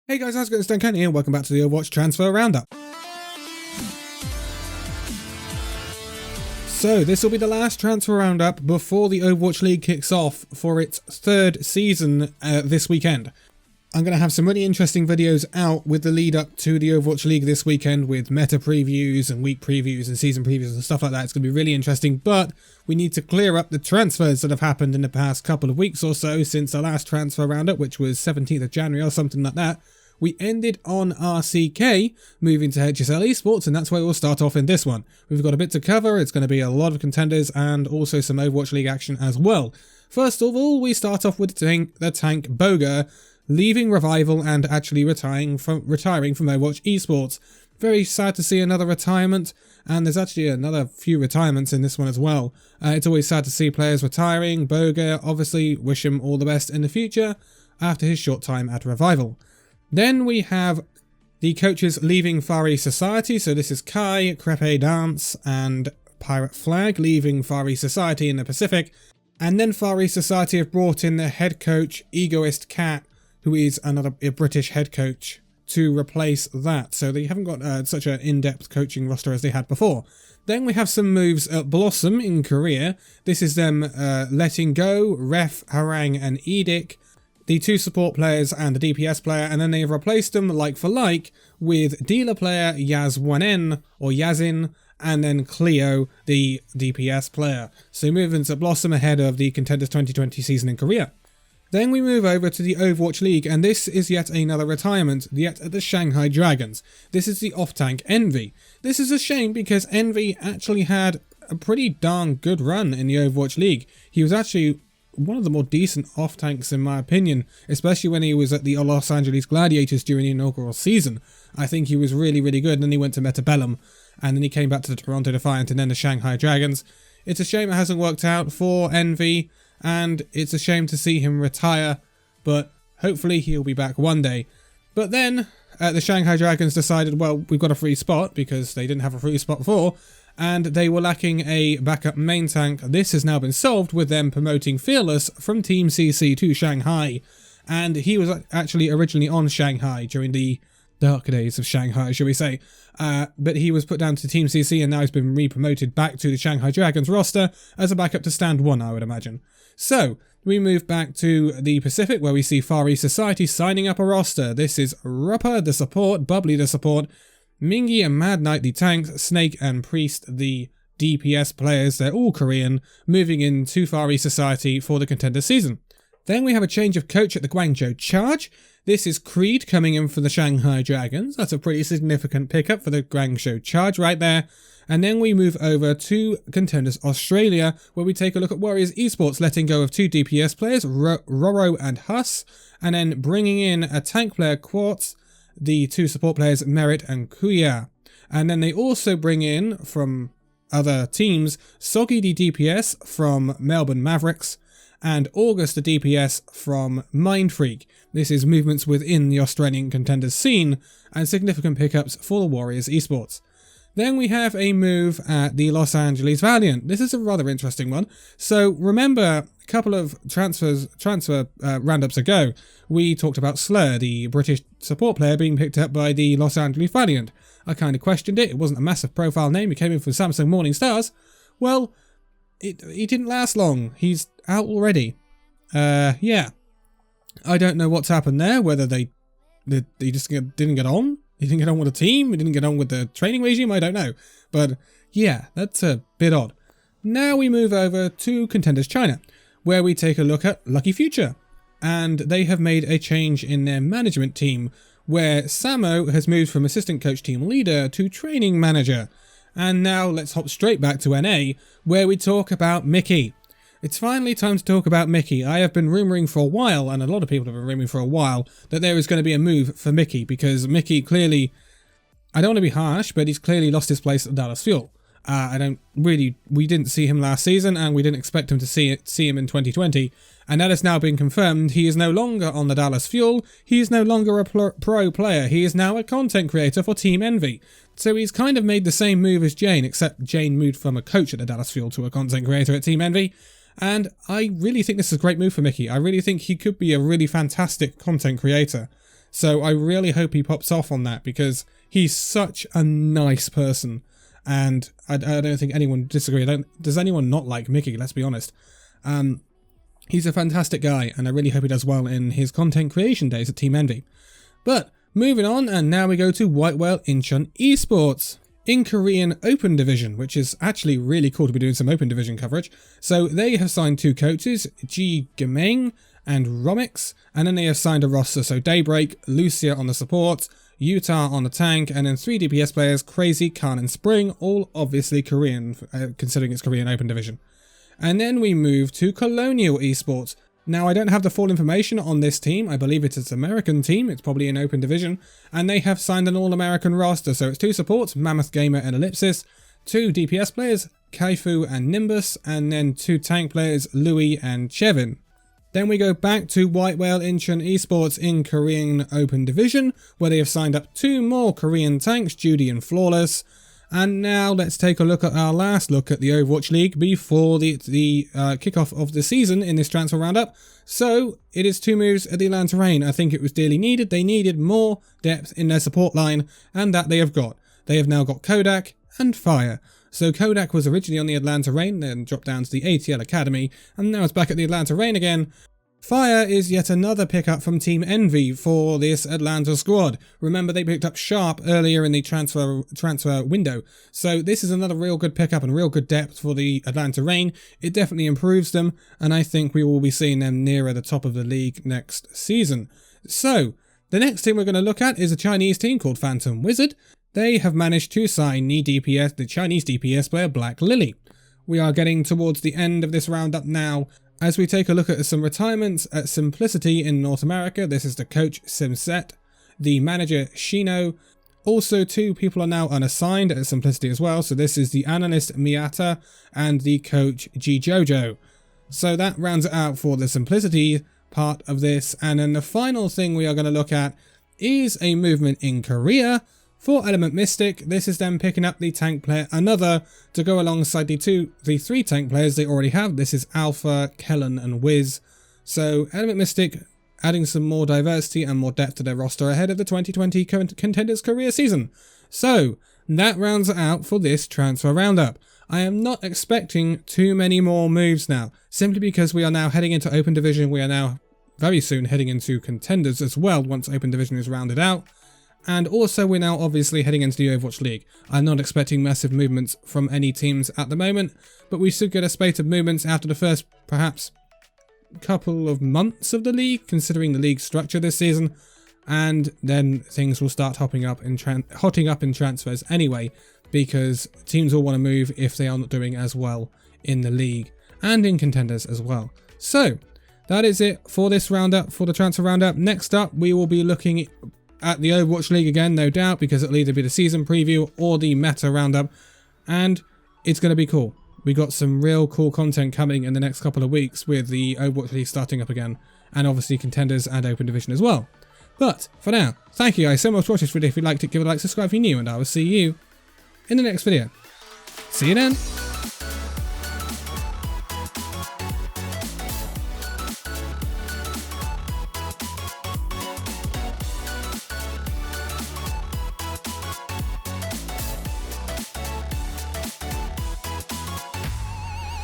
Hey guys, how's it going? It's Danconia and welcome back to the Overwatch Transfer Roundup. So this will be the last transfer roundup before the Overwatch League kicks off for its third season this weekend. I'm going to have some really interesting videos out with the lead up to the Overwatch League this weekend with meta previews and week previews and season previews and stuff like that. It's going to be really interesting, but we need to clear up the transfers that have happened in the past couple of weeks or so since the last transfer roundup, which was 17th of January or something like that. We ended on RCK, moving to HSL Esports, and that's where we'll start off in this one. We've got a bit to cover. It's going to be a lot of contenders and also some Overwatch League action as well. First of all, we start off with the tank Boga, leaving Revival and actually retiring from Overwatch Esports. Very sad to see another retirement, and there's actually another few retirements in this one as well. It's always sad to see players retiring. Boga, obviously, wish him all the best in the future after his short time at Revival. Then we have the coaches leaving Far East Society, so this is Kai, Crepe Dance, and Pirate Flag leaving Far East Society in the Pacific. And then Far East Society have brought in their head coach, Egoist Cat, who is a British head coach, to replace that. So they haven't got such an in-depth coaching roster as they had before. Then we have some moves at Blossom in Korea. This is them letting go Ref, Harang, and Edic, the two support players and the DPS player, and then they've replaced them like for like with dealer player Yaz1N or Yazin, and then Cleo, the DPS player. So movements at Blossom ahead of the Contenders 2020 season in Korea. Then we move over to the Overwatch League, and this is yet another retirement, yet at the Shanghai Dragons. This is the off-tank Envy. This is a shame because Envy actually had a pretty darn good run in the Overwatch League. He was actually one of the more decent off-tanks in my opinion, especially when he was at the Los Angeles Gladiators during the inaugural season. I think he was really, really good, and then he went to Metabellum, and then he came back to the Toronto Defiant and then the Shanghai Dragons. It's a shame it hasn't worked out for Envy, and it's a shame to see him retire, but hopefully he'll be back one day. But then the Shanghai Dragons decided, well, we've got a free spot, because they didn't have a free spot before, and they were lacking a backup main tank. This has now been solved with them promoting Fearless from Team CC to Shanghai, and he was actually originally on Shanghai during the dark days of Shanghai, shall we say, but he was put down to Team CC and now he's been re-promoted back to the Shanghai Dragons roster as a backup to Stand 1, I would imagine. So we move back to the Pacific where we see Far East Society signing up a roster. This is Rupper, the support, Bubbly, the support, Mingy and Mad Knight, the tanks, Snake and Priest, the DPS players. They're all Korean, moving into Far East Society for the Contender season. Then we have a change of coach at the Guangzhou Charge. This is Creed coming in for the Shanghai Dragons. That's a pretty significant pickup for the Guangzhou Charge right there. And then we move over to Contenders Australia, where we take a look at Warriors Esports letting go of two DPS players, Roro and Huss, and then bringing in a tank player, Quartz, the two support players, Merit and Kuya. And then they also bring in, from other teams, Soggy the DPS from Melbourne Mavericks, and August the DPS from Mindfreak. This is movements within the Australian Contenders scene, and significant pickups for the Warriors Esports. Then we have a move at the Los Angeles Valiant. This is a rather interesting one. So remember, a couple of transfer roundups ago, we talked about Slur, the British support player, being picked up by the Los Angeles Valiant. I kind of questioned it. It wasn't a massive profile name. He came in from Samsung Morning Stars. Well, he didn't last long. He's out already. Yeah. I don't know what's happened there, whether they just didn't get on. He didn't get on with the team, he didn't get on with the training regime, I don't know. But yeah, that's a bit odd. Now we move over to Contenders China, where we take a look at Lucky Future. And they have made a change in their management team, where Samo has moved from assistant coach team leader to training manager. And now let's hop straight back to NA, where we talk about Mickey. It's finally time to talk about Mickey. I have been rumouring for a while, and a lot of people have been rumouring for a while, that there is going to be a move for Mickey, because Mickey clearly, I don't want to be harsh, but he's clearly lost his place at Dallas Fuel. We didn't see him last season, and we didn't expect him to see him in 2020, and that has now been confirmed. He is no longer on the Dallas Fuel, he is no longer a pro player, he is now a content creator for Team Envy. So he's kind of made the same move as Jane, except Jane moved from a coach at the Dallas Fuel to a content creator at Team Envy. And I really think this is a great move for Mickey. I really think he could be a really fantastic content creator. So I really hope he pops off on that, because he's such a nice person. And I don't think anyone would disagree. Does anyone not like Mickey? Let's be honest. He's a fantastic guy, and I really hope he does well in his content creation days at Team Envy. But moving on, and now we go to White Whale Incheon Esports in Korean Open Division, which is actually really cool to be doing some Open Division coverage. So they have signed 2 coaches, Ji Gameng and Romix, and then they have signed a roster. So Daybreak, Lucia on the support, Utah on the tank, and then 3 DPS players, Crazy, Khan and Spring, all obviously Korean, considering it's Korean Open Division. And then we move to Colonial Esports. Now, I don't have the full information on this team. I believe it's an American team. It's probably an Open Division. And they have signed an all-American roster. So it's 2 supports, Mammoth Gamer and Ellipsis, 2 DPS players, Kaifu and Nimbus, and then 2 tank players, Louis and Chevin. Then we go back to White Whale Incheon Esports in Korean Open Division, where they have signed up 2 more Korean tanks, Judy and Flawless. And now let's take a look at our last look at the Overwatch League before the kickoff of the season in this transfer roundup. So it is 2 moves at the Atlanta Reign. I think it was dearly needed. They needed more depth in their support line, and that they have got. They have now got Kodak and Fire. So Kodak was originally on the Atlanta Reign, then dropped down to the ATL Academy, and now it's back at the Atlanta Reign again. Fire is yet another pickup from Team Envy for this Atlanta squad. Remember, they picked up Sharp earlier in the transfer window. So this is another real good pickup and real good depth for the Atlanta Reign. It definitely improves them, and I think we will be seeing them nearer the top of the league next season. So the next team we're going to look at is a Chinese team called Phantom Wizard. They have managed to sign the Chinese DPS player Black Lily. We are getting towards the end of this roundup now, as we take a look at some retirements at Simplicity in North America. This is the coach Simset, the manager Shino. Also 2 people are now unassigned at Simplicity as well. So this is the analyst Miyata and the coach G Jojo. So that rounds it out for the Simplicity part of this. And then the final thing we are going to look at is a movement in Korea for Element Mystic. This is them picking up the tank player Another to go alongside the 3 tank players they already have. This is Alpha, Kellen and Wiz. So Element Mystic adding some more diversity and more depth to their roster ahead of the 2020 Contenders career season. So that rounds it out for this transfer roundup. I am not expecting too many more moves now, simply because we are now heading into Open Division. We are now very soon heading into Contenders as well once Open Division is rounded out. And also we're now obviously heading into the Overwatch League. I'm not expecting massive movements from any teams at the moment, but we should get a spate of movements after the first, perhaps, couple of months of the league, considering the league structure this season. And then things will start hotting up in transfers anyway, because teams will want to move if they are not doing as well in the league and in Contenders as well. So that is it for this roundup, for the transfer roundup. Next up, we will be looking at the Overwatch League again, no doubt, because it'll either be the season preview or the meta roundup, and it's going to be cool. We got some real cool content coming in the next couple of weeks with the Overwatch League starting up again, and obviously Contenders and Open Division as well. But for now, thank you guys so much for watching this video. If you liked it, give it a like, subscribe if you're new, and I will see you in the next video. See you then.